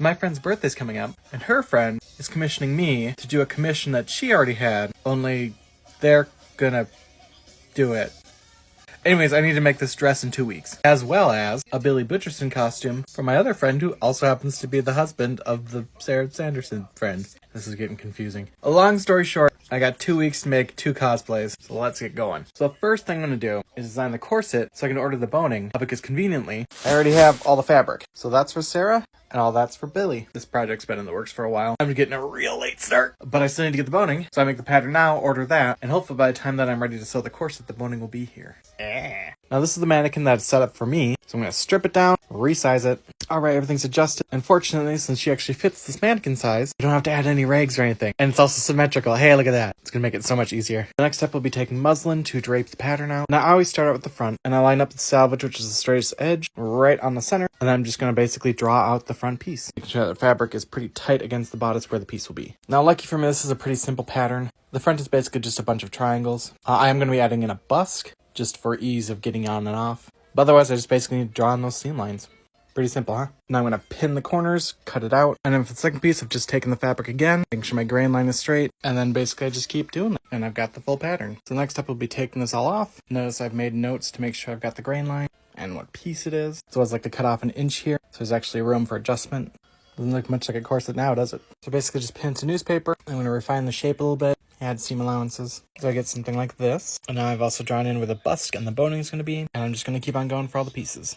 My friend's birthday's coming up, and her friend is commissioning me to do a commission that she already had, only they're gonna do it. Anyways, I need to make this dress in 2 weeks, as well as a Billy Butcherson costume for my other friend who also happens to be the husband of the Sarah Sanderson friend. This is getting confusing. A long story short, I got 2 weeks to make 2 cosplays, so let's get going. So the first thing I'm going to do is design the corset so I can order the boning, because conveniently, I already have all the fabric. So that's for Sarah, and all that's for Billy. This project's been in the works for a while. I'm getting a real late start, but I still need to get the boning, so I make the pattern now, order that, and hopefully by the time that I'm ready to sew the corset, the boning will be here. Now this is the mannequin that's set up for me, so I'm going to strip it down, resize it. Alright, everything's adjusted. Unfortunately, since she actually fits this mannequin size, I don't have to add any rags or anything. And it's also symmetrical. Hey, look at that. It's going to make it so much easier. The next step will be taking muslin to drape the pattern out. Now I always start out with the front, and I line up the selvage, which is the straightest edge, right on the center, and I'm just going to basically draw out the front piece. Making sure that the fabric is pretty tight against the bodice where the piece will be. Now lucky for me, this is a pretty simple pattern. The front is basically just a bunch of triangles. I am going to be adding in a busk, just for ease of getting on and off. But otherwise, I just basically need to draw on those seam lines. Pretty simple, huh? Now I'm going to pin the corners, cut it out, and then for the second piece, I've just taken the fabric again, making sure my grain line is straight, and then basically I just keep doing that, and I've got the full pattern. So the next step will be taking this all off. Notice I've made notes to make sure I've got the grain line and what piece it is. So I like to cut off an inch here, so there's actually room for adjustment. Doesn't look much like a corset now, does it? So basically just pin to newspaper. I'm going to refine the shape a little bit, add seam allowances. So I get something like this. And now I've also drawn in where the busk and the boning is going to be, and I'm just going to keep on going for all the pieces.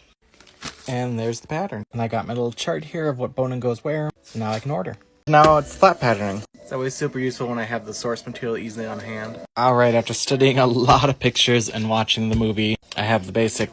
And there's the pattern. And I got my little chart here of what boning goes where, so now I can order. Now it's flat patterning. It's always super useful when I have the source material easily on hand. Alright, after studying a lot of pictures and watching the movie, I have the basic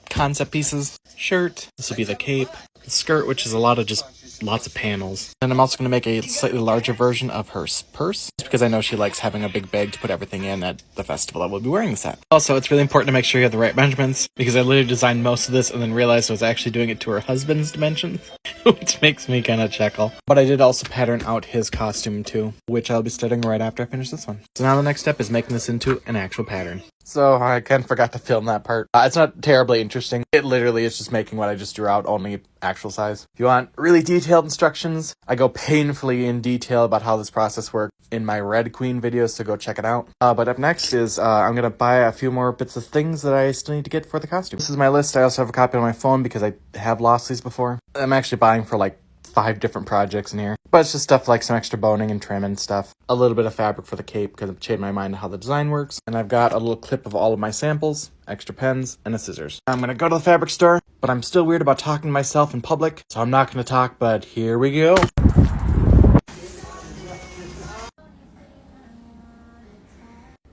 concept pieces. Shirt, this will be the cape, the skirt, which is a lot of just lots of panels. And I'm also going to make a slightly larger version of her purse, just because I know she likes having a big bag to put everything in at the festival that we'll be wearing this at. Also, it's really important to make sure you have the right measurements, because I literally designed most of this and then realized I was actually doing it to her husband's dimensions, which makes me kind of chuckle. But I did also pattern out his costume too, which I'll be studying right after I finish this one. So now the next step is making this into an actual pattern. So I kind of forgot to film that part. It's not terribly interesting. It literally is just making what I just drew out, only actual size. If you want really detailed instructions, I go painfully in detail about how this process works in my Red Queen videos, so go check it out. But up next is I'm going to buy a few more bits of things that I still need to get for the costume. This is my list. I also have a copy on my phone because I have lost these before. I'm actually buying for like 5 different projects in here. But it's just stuff like some extra boning and trim and stuff. A little bit of fabric for the cape because I've changed my mind on how the design works. And I've got a little clip of all of my samples, extra pens, and a scissors. I'm going to go to the fabric store, but I'm still weird about talking to myself in public, so I'm not going to talk, but here we go.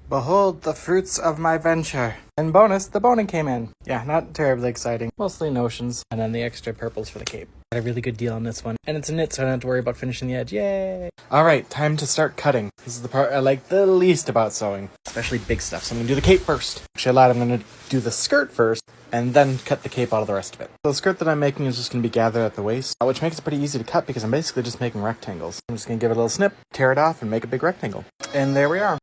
Behold the fruits of my venture. And bonus, the boning came in. Yeah, not terribly exciting. Mostly notions. And then the extra purples for the cape. Got a really good deal on this one. And it's a knit, so I don't have to worry about finishing the edge. Yay! Alright, time to start cutting. This is the part I like the least about sewing. Especially big stuff. So I'm going to do the cape first. Actually, I lied. I'm going to do the skirt first. And then cut the cape out of the rest of it. So the skirt that I'm making is just going to be gathered at the waist. Which makes it pretty easy to cut because I'm basically just making rectangles. I'm just going to give it a little snip, tear it off, and make a big rectangle. And there we are.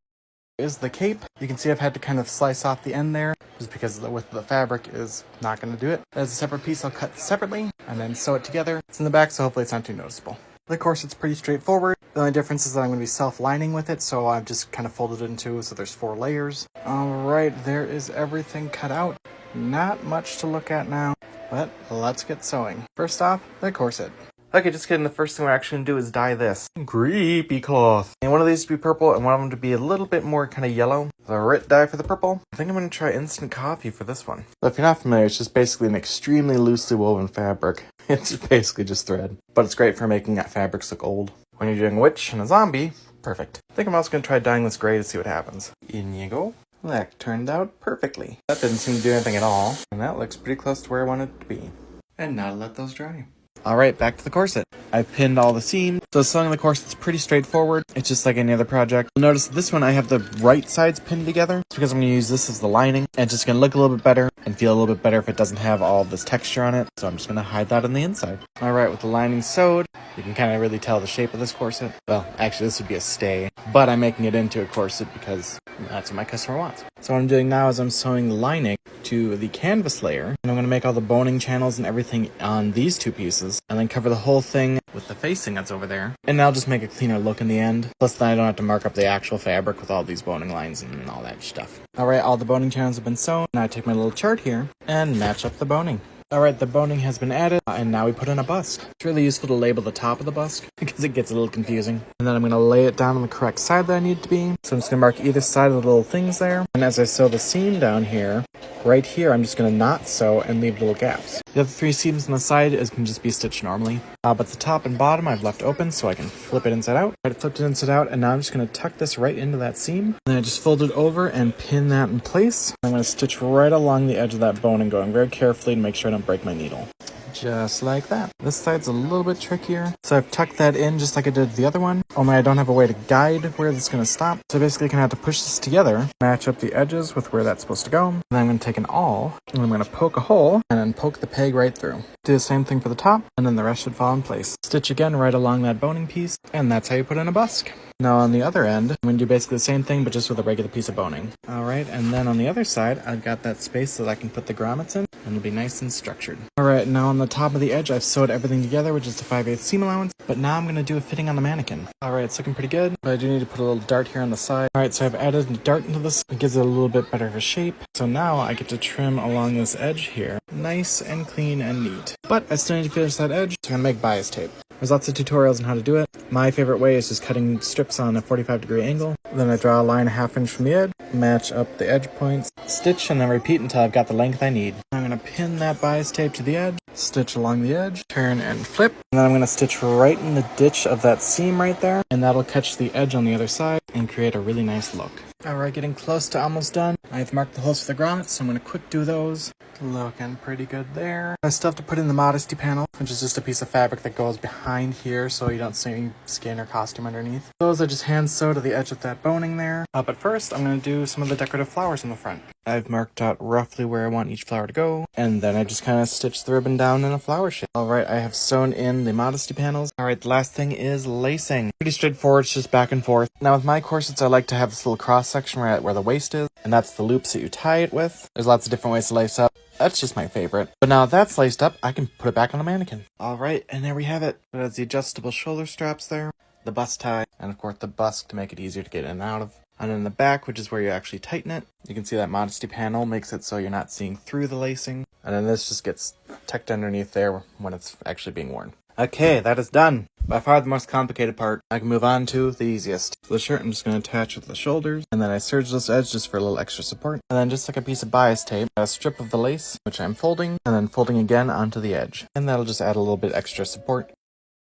Is the cape. You can see I've had to kind of slice off the end there just because the width of the fabric is not going to do it. As a separate piece, I'll cut separately and then sew it together. It's in the back, so hopefully it's not too noticeable. The corset's pretty straightforward. The only difference is that I'm going to be self-lining with it, so I've just kind of folded it in two, so there's 4 layers. Alright, there is everything cut out. Not much to look at now, but let's get sewing. First off, the corset. Okay, just kidding. The first thing we're actually going to do is dye this creepy cloth. And one of these to be purple and one of them to be a little bit more kind of yellow. The RIT dye for the purple. I think I'm going to try instant coffee for this one. So if you're not familiar, it's just basically an extremely loosely woven fabric. It's basically just thread. But it's great for making fabrics look old. When you're doing a witch and a zombie, perfect. I think I'm also going to try dyeing this gray to see what happens. In you go. That turned out perfectly. That didn't seem to do anything at all. And that looks pretty close to where I want it to be. And now to let those dry. Alright, back to the corset. I pinned all the seams. So sewing the corset's pretty straightforward. It's just like any other project. You'll notice this one I have the right sides pinned together. It's because I'm going to use this as the lining. And it's just going to look a little bit better and feel a little bit better if it doesn't have all this texture on it. So I'm just going to hide that on the inside. Alright, with the lining sewed, You can kind of really tell the shape of this corset. Well, actually this would be a stay, but I'm making it into a corset because that's what my customer wants. So what I'm doing now is I'm sewing the lining to the canvas layer, and I'm going to make all the boning channels and everything on these two pieces, and then cover the whole thing with the facing that's over there, and I'll just make a cleaner look in the end. Plus then I don't have to mark up the actual fabric with all these boning lines and all that stuff. Alright, all the boning channels have been sewn. Now I take my little chart here and match up the boning. Alright, the boning has been added, and now we put in a bust. It's really useful to label the top of the bust, because it gets a little confusing. And then I'm going to lay it down on the correct side that I need it to be. So I'm just going to mark either side of the little things there. And as I sew the seam down here, right here, I'm just going to not sew and leave little gaps. The other 3 seams on the side can just be stitched normally. But the top and bottom I've left open so I can flip it inside out. I flipped it inside out, and now I'm just going to tuck this right into that seam. And then I just fold it over and pin that in place. I'm going to stitch right along the edge of that boning, going very carefully to make sure I don't break my needle. Just like that. This side's a little bit trickier. So I've tucked that in just like I did the other one. Only I don't have a way to guide where this is going to stop. So basically I'm going to have to push this together, match up the edges with where that's supposed to go. And then I'm going to take an awl, and I'm going to poke a hole, and then poke the peg right through. Do the same thing for the top, and then the rest should fall in place. Stitch again right along that boning piece, and that's how you put in a busk. Now on the other end, I'm going to do basically the same thing, but just with a regular piece of boning. Alright, and then on the other side, I've got that space so that I can put the grommets in, and it'll be nice and structured. Alright, now on the top of the edge, I've sewed everything together with just a 5/8 seam allowance, but now I'm going to do a fitting on the mannequin. Alright, it's looking pretty good, but I do need to put a little dart here on the side. Alright, so I've added a dart into this. It gives it a little bit better of a shape. So now I get to trim along this edge here. Nice and clean and neat. But I still need to finish that edge, so I'm going to make bias tape. There's lots of tutorials on how to do it. My favorite way is just cutting strips on a 45-degree angle. Then I draw a line a half inch from the edge, match up the edge points, stitch, and then repeat until I've got the length I need. I'm going to pin that bias tape to the edge, stitch along the edge, turn and flip, and then I'm going to stitch right in the ditch of that seam right there, and that'll catch the edge on the other side and create a really nice look. Alright, getting close to almost done. I've marked the holes for the grommets, so I'm going to quick do those. Looking pretty good there. I still have to put in the modesty panel, which is just a piece of fabric that goes behind here so you don't see any skin or costume underneath. Those I just hand sew to the edge of that boning there. But first, I'm going to do some of the decorative flowers in the front. I've marked out roughly where I want each flower to go, and then I just kind of stitch the ribbon down in a flower shape. Alright, I have sewn in the modesty panels. Alright, the last thing is lacing. Pretty straightforward, it's just back and forth. Now with my corsets, I like to have this little cross section where the waist is, and that's the loops that you tie it with. There's lots of different ways to lace up. That's just my favorite. But now that's laced up, I can put it back on the mannequin. Alright, and there we have it. It has the adjustable shoulder straps there, the bust tie, and of course the busk to make it easier to get in and out of. And in the back, which is where you actually tighten it, you can see that modesty panel makes it so you're not seeing through the lacing. And then this just gets tucked underneath there when it's actually being worn. Okay, that is done. By far the most complicated part. I can move on to the easiest. The shirt I'm just going to attach with the shoulders, and then I serge this edge just for a little extra support. And then just like a piece of bias tape, a strip of the lace, which I'm folding, and then folding again onto the edge. And that'll just add a little bit extra support.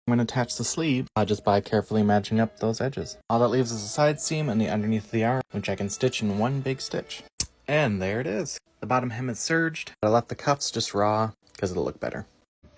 I'm going to attach the sleeve just by carefully matching up those edges. All that leaves is a side seam and the underneath of the arm, which I can stitch in one big stitch. And there it is. The bottom hem is serged, but I left the cuffs just raw because it'll look better.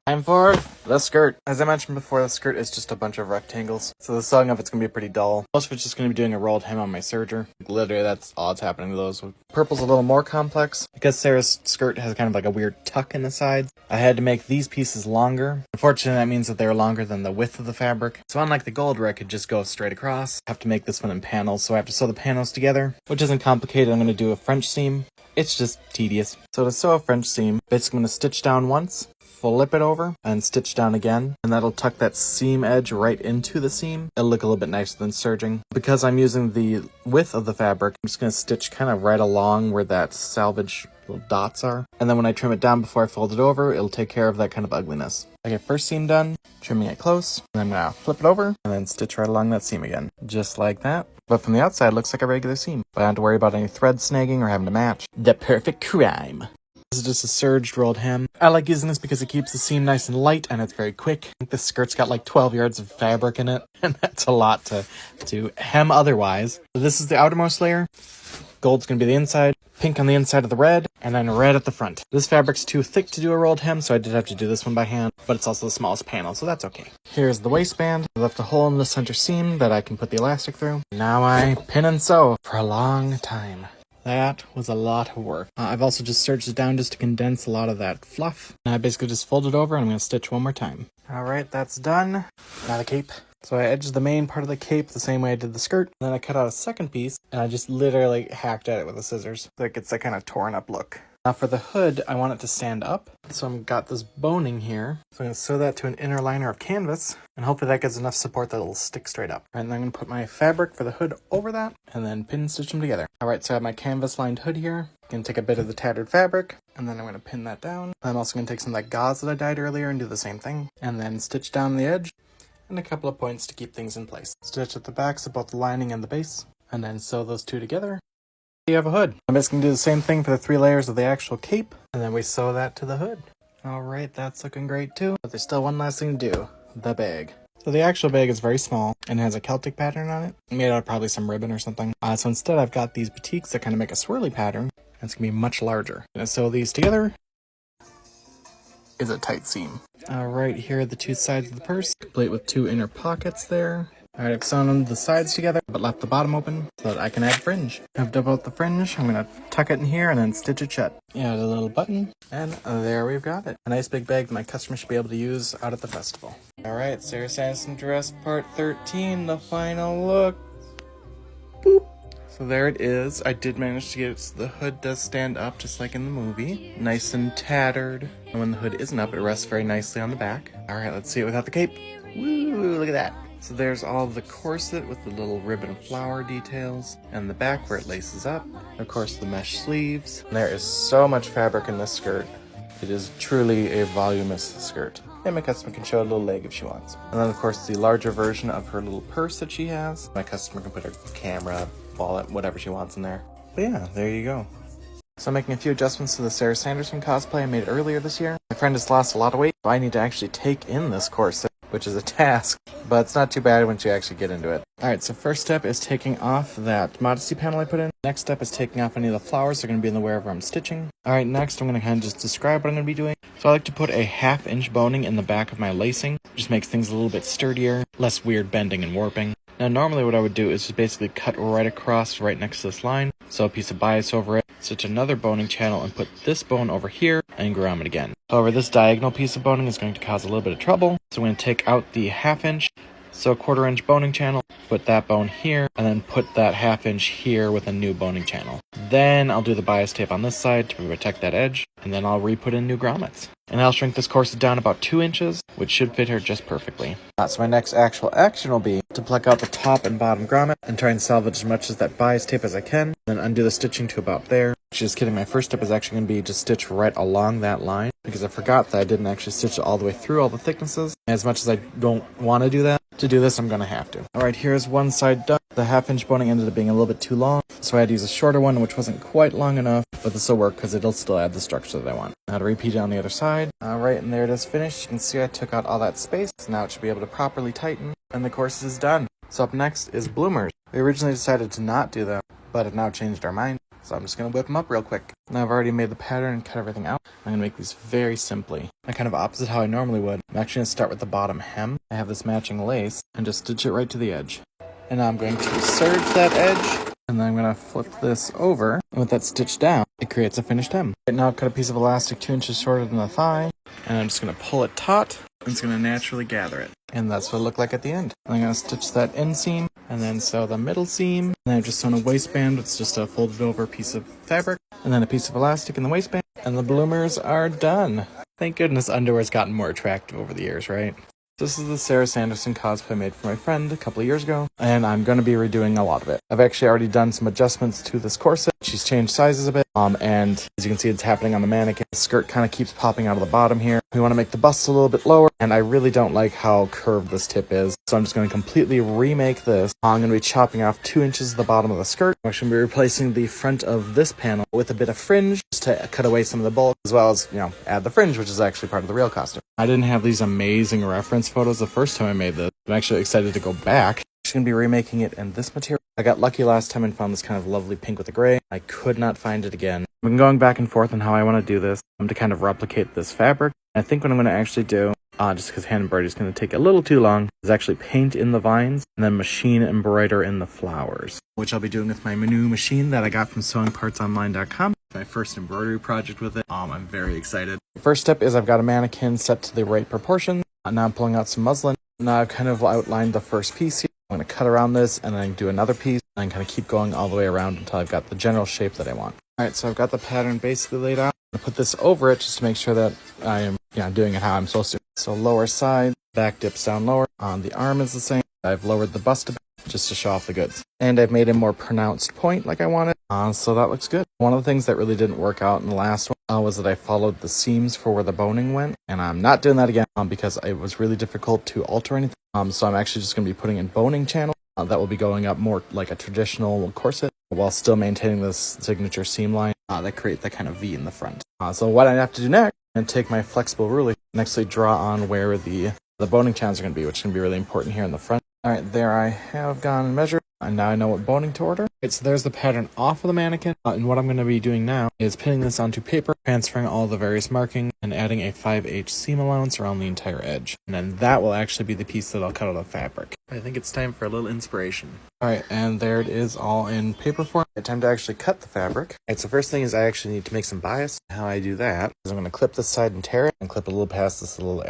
Time for the skirt. As I mentioned before, the skirt is just a bunch of rectangles, so the sewing of it's going to be pretty dull. Most of it's just going to be doing a rolled hem on my serger. Literally, that's all that's happening to those. Purple's a little more complex. Because Sarah's skirt has kind of like a weird tuck in the sides, I had to make these pieces longer. Unfortunately, that means that they're longer than the width of the fabric. So unlike the gold where I could just go straight across, I have to make this one in panels, so I have to sew the panels together, which isn't complicated. I'm going to do a French seam. It's just tedious. So to sew a French seam, basically I'm going to stitch down once, flip it over, and stitch down again, and that'll tuck that seam edge right into the seam. It'll look a little bit nicer than serging. Because I'm using the width of the fabric, I'm just going to stitch kind of right along where that salvage little dots are. And then when I trim it down before I fold it over, it'll take care of that kind of ugliness. Okay, first seam done, trimming it close, and I'm going to flip it over, and then stitch right along that seam again. Just like that. But from the outside, it looks like a regular seam. But I don't have to worry about any thread snagging or having to match. The perfect crime. This is just a serged rolled hem. I like using this because it keeps the seam nice and light and it's very quick. I think this skirt's got like 12 yards of fabric in it, and that's a lot to hem otherwise. So this is the outermost layer. Gold's going to be the inside, pink on the inside of the red, and then red at the front. This fabric's too thick to do a rolled hem, so I did have to do this one by hand, but it's also the smallest panel, so that's okay. Here's the waistband. I left a hole in the center seam that I can put the elastic through. Now I pin and sew for a long time. That was a lot of work. I've also just serged it down just to condense a lot of that fluff. And I basically just fold it over and I'm going to stitch one more time. Alright, that's done. Now the cape. So I edged the main part of the cape the same way I did the skirt. Then I cut out a second piece and I just literally hacked at it with the scissors. So it gets that kind of torn up look. Now for the hood, I want it to stand up. So I've got this boning here. So I'm going to sew that to an inner liner of canvas. And hopefully that gets enough support that it'll stick straight up. And then I'm going to put my fabric for the hood over that. And then pin stitch them together. Alright, so I have my canvas lined hood here. I'm going to take a bit of the tattered fabric. And then I'm going to pin that down. I'm also going to take some of that gauze that I dyed earlier and do the same thing. And then stitch down the edge. And a couple of points to keep things in place. Stitch at the backs of both the lining and the base. And then sew those two together. You have a hood. I'm just going to do the same thing for the 3 layers of the actual cape, and then we sew that to the hood. Alright, that's looking great too. But there's still one last thing to do. The bag. So the actual bag is very small and has a Celtic pattern on it. Made out of probably some ribbon or something. So instead I've got these batiks that kind of make a swirly pattern. And it's going to be much larger. I'm going to sew these together. Is a tight seam. Alright, here are the 2 sides of the purse. Complete with 2 inner pockets there. Alright, I've sewn the sides together, but left the bottom open so that I can add fringe. I've dug out the fringe, I'm going to tuck it in here and then stitch it shut. Add a little button, and there we've got it. A nice big bag that my customer should be able to use out at the festival. Alright, Sarah Sanderson dress part 13, the final look. Boop. So there it is. I did manage to get it so the hood does stand up just like in the movie. Nice and tattered. And when the hood isn't up, it rests very nicely on the back. Alright, let's see it without the cape. Woo, look at that. So there's all the corset with the little ribbon flower details, and the back where it laces up. Of course, the mesh sleeves. And there is so much fabric in this skirt. It is truly a voluminous skirt. And my customer can show a little leg if she wants. And then, of course, the larger version of her little purse that she has. My customer can put her camera, wallet, whatever she wants in there. But yeah, there you go. So I'm making a few adjustments to the Sarah Sanderson cosplay I made earlier this year. My friend has lost a lot of weight, so I need to actually take in this corset, which is a task, but it's not too bad once you actually get into it. Alright, so first step is taking off that modesty panel I put in. Next step is taking off any of the flowers that are going to be in the wherever I'm stitching. Alright, next I'm going to kind of just describe what I'm going to be doing. So I like to put a 1/2 inch boning in the back of my lacing. Just makes things a little bit sturdier, less weird bending and warping. Now normally what I would do is just basically cut right across right next to this line, sew a piece of bias over it, stitch another boning channel and put this bone over here and grommet it again. However, this diagonal piece of boning is going to cause a little bit of trouble, so I'm going to take out the 1/2 inch, sew a 1/4 inch boning channel, put that bone here, and then put that 1/2 inch here with a new boning channel. Then I'll do the bias tape on this side to protect that edge, and then I'll re-put in new grommets. And I'll shrink this corset down about 2 inches, which should fit her just perfectly. So my next actual action will be to pluck out the top and bottom grommet and try and salvage as much of that bias tape as I can, then undo the stitching to about there. Just kidding, my first step is actually going to be just stitch right along that line, because I forgot that I didn't actually stitch it all the way through all the thicknesses. As much as I don't want to do that, to do this I'm going to have to. Alright, here's one side done. The 1/2 inch boning ended up being a little bit too long, so I had to use a shorter one which wasn't quite long enough, but this will work because it'll still add the structure that I want. Now to repeat it on the other side. Alright, and there it is finished. You can see I took out all that space, so now it should be able to properly tighten, and the corset is done. So up next is bloomers. We originally decided to not do them, but have now changed our mind. So I'm just going to whip them up real quick. Now I've already made the pattern and cut everything out. I'm going to make these very simply. Kind of opposite how I normally would. I'm actually going to start with the bottom hem. I have this matching lace and just stitch it right to the edge. And now I'm going to serge that edge. And then I'm going to flip this over. And with that stitched down, it creates a finished hem. Right now I've cut a piece of elastic 2 inches shorter than the thigh. And I'm just going to pull it taut. And it's going to naturally gather it. And that's what it'll look like at the end. I'm going to stitch that inseam and then sew the middle seam. And then I've just sewn a waistband. It's just a folded over piece of fabric. And then a piece of elastic in the waistband. And the bloomers are done. Thank goodness underwear's gotten more attractive over the years, right? This is the Sarah Sanderson cosplay I made for my friend a couple of years ago, and I'm going to be redoing a lot of it. I've actually already done some adjustments to this corset. She's changed sizes a bit, and as you can see, it's happening on the mannequin. The skirt kind of keeps popping out of the bottom here. We want to make the bust a little bit lower, and I really don't like how curved this tip is, so I'm just going to completely remake this. I'm going to be chopping off 2 inches of the bottom of the skirt. I'm actually going to be replacing the front of this panel with a bit of fringe, just to cut away some of the bulk, as well as, add the fringe, which is actually part of the real costume. I didn't have these amazing reference photos the first time I made this. I'm actually excited to go back. I'm just going to be remaking it in this material. I got lucky last time and found this kind of lovely pink with the gray. I could not find it again. I've been going back and forth on how I want to do this. I'm to kind of replicate this fabric. I think what I'm going to actually do just because hand embroidery is going to take a little too long, is actually paint in the vines and then machine embroider in the flowers, which I'll be doing with my new machine that I got from sewingpartsonline.com. My first embroidery project with it. I'm very excited. The first step is I've got a mannequin set to the right proportions. Now I'm pulling out some muslin. Now I've kind of outlined the first piece here. I'm going to cut around this and then do another piece and kind of keep going all the way around until I've got the general shape that I want. Alright, so I've got the pattern basically laid out. I'm going to put this over it just to make sure that I am doing it how I'm supposed to. So lower side, back dips down lower. The arm is the same. I've lowered the bust a bit just to show off the goods. And I've made a more pronounced point like I wanted. So that looks good. One of the things that really didn't work out in the last one was that I followed the seams for where the boning went. And I'm not doing that again because it was really difficult to alter anything. So I'm actually just going to be putting in boning channel. That will be going up more like a traditional corset while still maintaining this signature seam line that create that kind of V in the front. So what I have to do next, I'm going to take my flexible ruler and actually draw on where the boning channels are going to be, which is going to be really important here in the front. Alright, there I have gone and measured, and now I know what boning to order. Alright, so there's the pattern off of the mannequin, and what I'm going to be doing now is pinning this onto paper, transferring all the various marking, and adding a 5/8 seam allowance around the entire edge. And then that will actually be the piece that I'll cut out of fabric. I think it's time for a little inspiration. Alright, and there it is all in paper form. It's time to actually cut the fabric. Alright, so first thing is I actually need to make some bias. How I do that is I'm going to clip this side and tear it, and clip a little past this little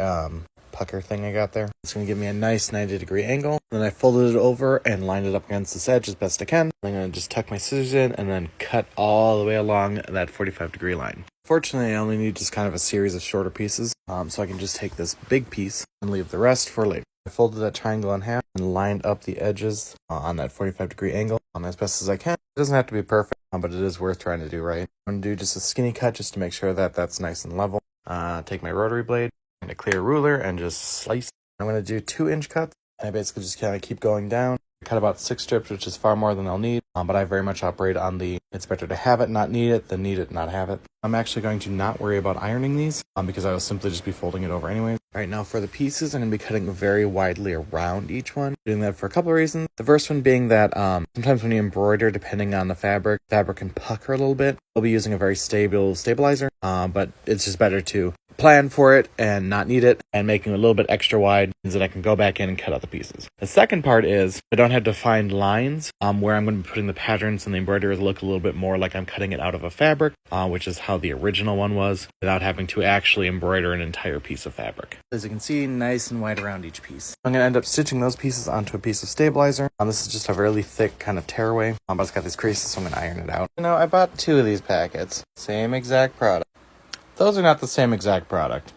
pucker thing I got there. It's going to give me a nice 90-degree angle. Then I folded it over and lined it up against this edge as best I can. I'm going to just tuck my scissors in and then cut all the way along that 45-degree line. Fortunately, I only need just kind of a series of shorter pieces, so I can just take this big piece and leave the rest for later. I folded that triangle in half and lined up the edges on that 45-degree angle as best as I can. It doesn't have to be perfect, but it is worth trying to do right. I'm going to do just a skinny cut just to make sure that that's nice and level. Take my rotary blade and a clear ruler and just slice. I'm going to do 2-inch cuts. And I basically just kind of keep going down. I cut about 6 strips, which is far more than I'll need. But I very much operate on the it's better to have it, not need it, than need it, not have it. I'm actually going to not worry about ironing these because I will simply just be folding it over anyways. Alright, now for the pieces, I'm going to be cutting very widely around each one. Doing that for a couple of reasons. The first one being that sometimes when you embroider, depending on the fabric can pucker a little bit. I'll be using a very stable stabilizer, but it's just better to plan for it and not need it, and making it a little bit extra wide means that I can go back in and cut out the pieces. The second part is I don't have defined lines where I'm going to be putting the patterns and the embroidery look a little bit more like I'm cutting it out of a fabric, which is how the original one was, without having to actually embroider an entire piece of fabric. As you can see, nice and wide around each piece. I'm going to end up stitching those pieces onto a piece of stabilizer. This is just a really thick kind of tearaway, but it's got these creases, so I'm going to iron it out. I bought 2 of these packets. Same exact product. Those are not the same exact product.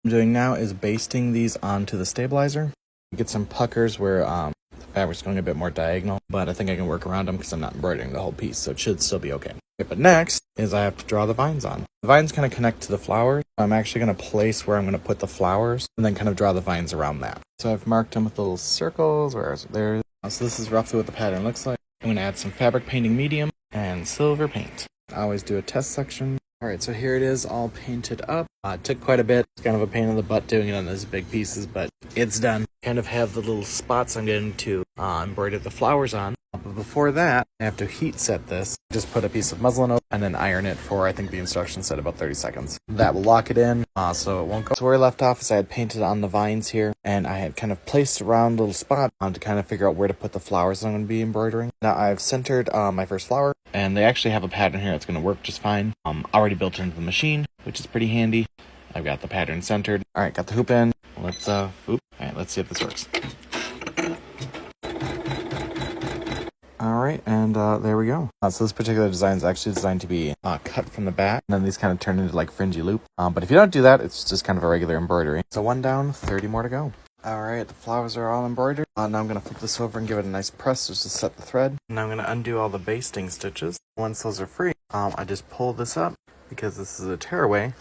What I'm doing now is basting these onto the stabilizer. Get some puckers where the fabric's going a bit more diagonal, but I think I can work around them because I'm not embroidering the whole piece, so it should still be okay. But next is I have to draw the vines on. The vines kind of connect to the flowers. I'm actually going to place where I'm going to put the flowers and then kind of draw the vines around that. So I've marked them with little circles. Where is it? There. So this is roughly what the pattern looks like. I'm going to add some fabric painting medium and silver paint. I always do a test section. Alright, so here it is all painted up. It took quite a bit. It's kind of a pain in the butt doing it on those big pieces, but it's done. Kind of have the little spots I'm going to embroider the flowers on. But before that, I have to heat set this. Just put a piece of muslin over and then iron it for, I think the instructions said about 30 seconds. That will lock it in, so it won't go. So where I left off is I had painted on the vines here, and I had kind of placed around a little spot to kind of figure out where to put the flowers I'm going to be embroidering. Now I've centered my first flower, and they actually have a pattern here that's going to work just fine. Already built into the machine, which is pretty handy. I've got the pattern centered. Alright, got the hoop in. Let's, Alright, let's see if this works. Alright, and there we go. So this particular design is actually designed to be cut from the back, and then these kind of turn into like fringy loop. But if you don't do that, it's just kind of a regular embroidery. So 1 down, 30 more to go. Alright, the flowers are all embroidered. Now I'm going to flip this over and give it a nice press just to set the thread. Now I'm going to undo all the basting stitches. Once those are free, I just pull this up because this is a tearaway.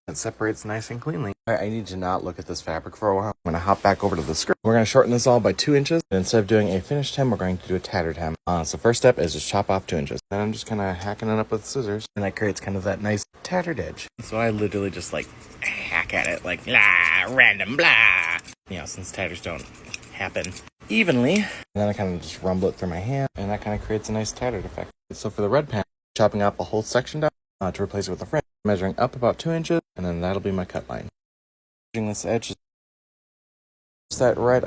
It separates nice and cleanly. I need to not look at this fabric for a while. I'm going to hop back over to the skirt. We're going to shorten this all by 2 inches. And instead of doing a finished hem, we're going to do a tattered hem. So first step is just chop off 2 inches. Then I'm just kind of hacking it up with scissors. And that creates kind of that nice tattered edge. So I literally just like hack at it like blah, random blah. Since tatters don't happen evenly. And then I kind of just rumble it through my hand. And that kind of creates a nice tattered effect. So for the red pan, chopping up a whole section down to replace it with a fringe. Measuring up about 2 inches, and then that'll be my cut line. This edge is set right.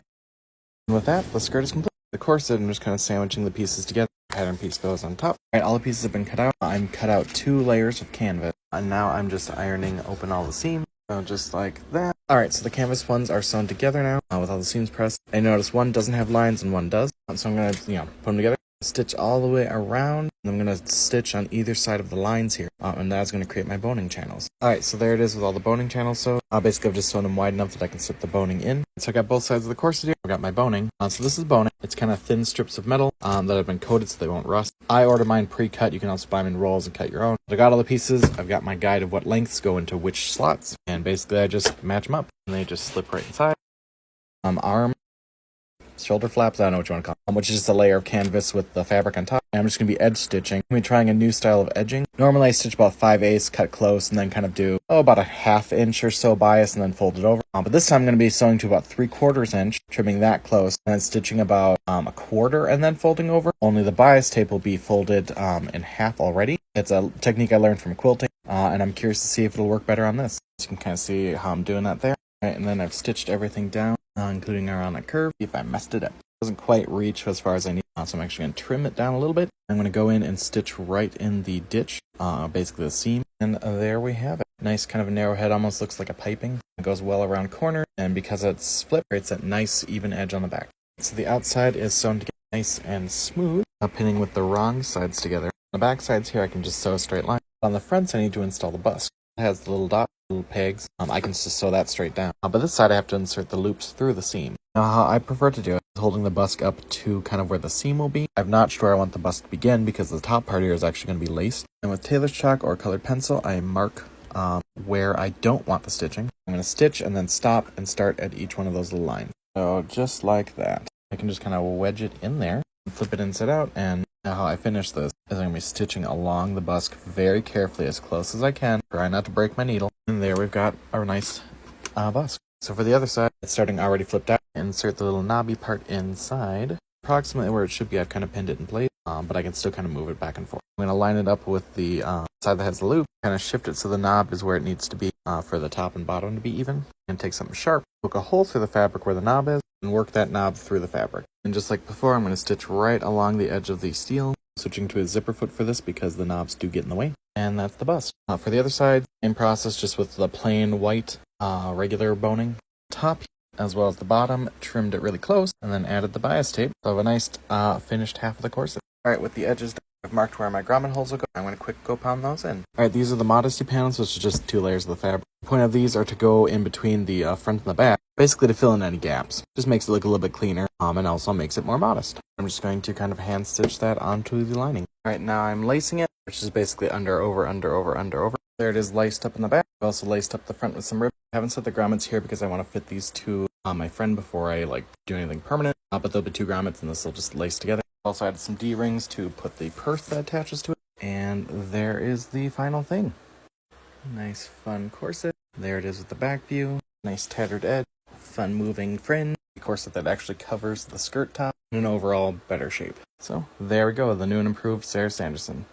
And with that, the skirt is complete. The corset, I'm just kind of sandwiching the pieces together. Pattern piece goes on top. Alright, all the pieces have been cut out. I'm cut out 2 layers of canvas. And now I'm just ironing open all the seams. So just like that. Alright, so the canvas ones are sewn together now with all the seams pressed. I notice one doesn't have lines and one does. So I'm going to, put them together. Stitch all the way around. And I'm going to stitch on either side of the lines here. And that's going to create my boning channels. Alright, so there it is with all the boning channels. So basically I've just sewn them wide enough that I can slip the boning in. So I got both sides of the corset here. I got my boning. So this is boning. It's kind of thin strips of metal that have been coated so they won't rust. I order mine pre-cut. You can also buy them in rolls and cut your own. I got all the pieces. I've got my guide of what lengths go into which slots. And basically I just match them up. And they just slip right inside. Arm. Shoulder flaps, I don't know what you want to call them, which is just a layer of canvas with the fabric on top. And I'm just going to be edge stitching. I'm going to be trying a new style of edging. Normally I stitch about 5/8, cut close, and then kind of do, about a 1/2 inch or so bias and then fold it over. But this time I'm going to be sewing to about 3/4 inch, trimming that close, and then stitching about 1/4 and then folding over. Only the bias tape will be folded in half already. It's a technique I learned from quilting, and I'm curious to see if it'll work better on this. So you can kind of see how I'm doing that there. All right, and then I've stitched everything down, including around the curve. See if I messed it up. It doesn't quite reach as far as I need, so I'm actually going to trim it down a little bit. I'm going to go in and stitch right in the ditch, basically the seam, and there we have it. Nice kind of a narrow head, almost looks like a piping. It goes well around corner, and because it's flipped, creates that nice even edge on the back. So the outside is sewn together nice and smooth, pinning with the wrong sides together. On the back sides here, I can just sew a straight line. On the fronts, I need to install the bust. It has the little dot, little pegs. I can just sew that straight down. But this side, I have to insert the loops through the seam. Now, how I prefer to do it is holding the bust up to kind of where the seam will be. I've notched where I want the bust to begin because the top part here is actually going to be laced. And with tailor's chalk or colored pencil, I mark where I don't want the stitching. I'm going to stitch and then stop and start at each one of those little lines. So just like that. I can just kind of wedge it in there, and flip it inside out, and now how I finish this is I'm going to be stitching along the bust very carefully as close as I can. Try not to break my needle. And there we've got our nice bust. So for the other side, it's starting already flipped out. Insert the little knobby part inside. Approximately where it should be, I've kind of pinned it in place, but I can still kind of move it back and forth. I'm going to line it up with the side that has the loop, kind of shift it so the knob is where it needs to be for the top and bottom to be even. And take something sharp, poke a hole through the fabric where the knob is, and work that knob through the fabric. And just like before, I'm going to stitch right along the edge of the steel, switching to a zipper foot for this because the knobs do get in the way. And that's the bust. For the other side, same process, just with the plain white regular boning. Top as well as the bottom, trimmed it really close, and then added the bias tape. So I have a nice finished half of the corset. Alright, with the edges done, I've marked where my grommet holes will go. I'm going to quick go pound those in. Alright, these are the modesty panels, which is just 2 layers of the fabric. The point of these are to go in between the front and the back, basically to fill in any gaps. Just makes it look a little bit cleaner, and also makes it more modest. I'm just going to kind of hand stitch that onto the lining. Alright, now I'm lacing it, which is basically under, over, under, over, under, over. There it is laced up in the back. I've also laced up the front with some ribbon. I haven't set the grommets here because I want to fit these to my friend before I do anything permanent. But there'll be 2 grommets and this will just lace together. Also added some D-rings to put the purse that attaches to it. And there is the final thing. Nice fun corset. There it is with the back view. Nice tattered edge. Fun moving fringe. The corset that actually covers the skirt top. In an overall better shape. So there we go, the new and improved Sarah Sanderson.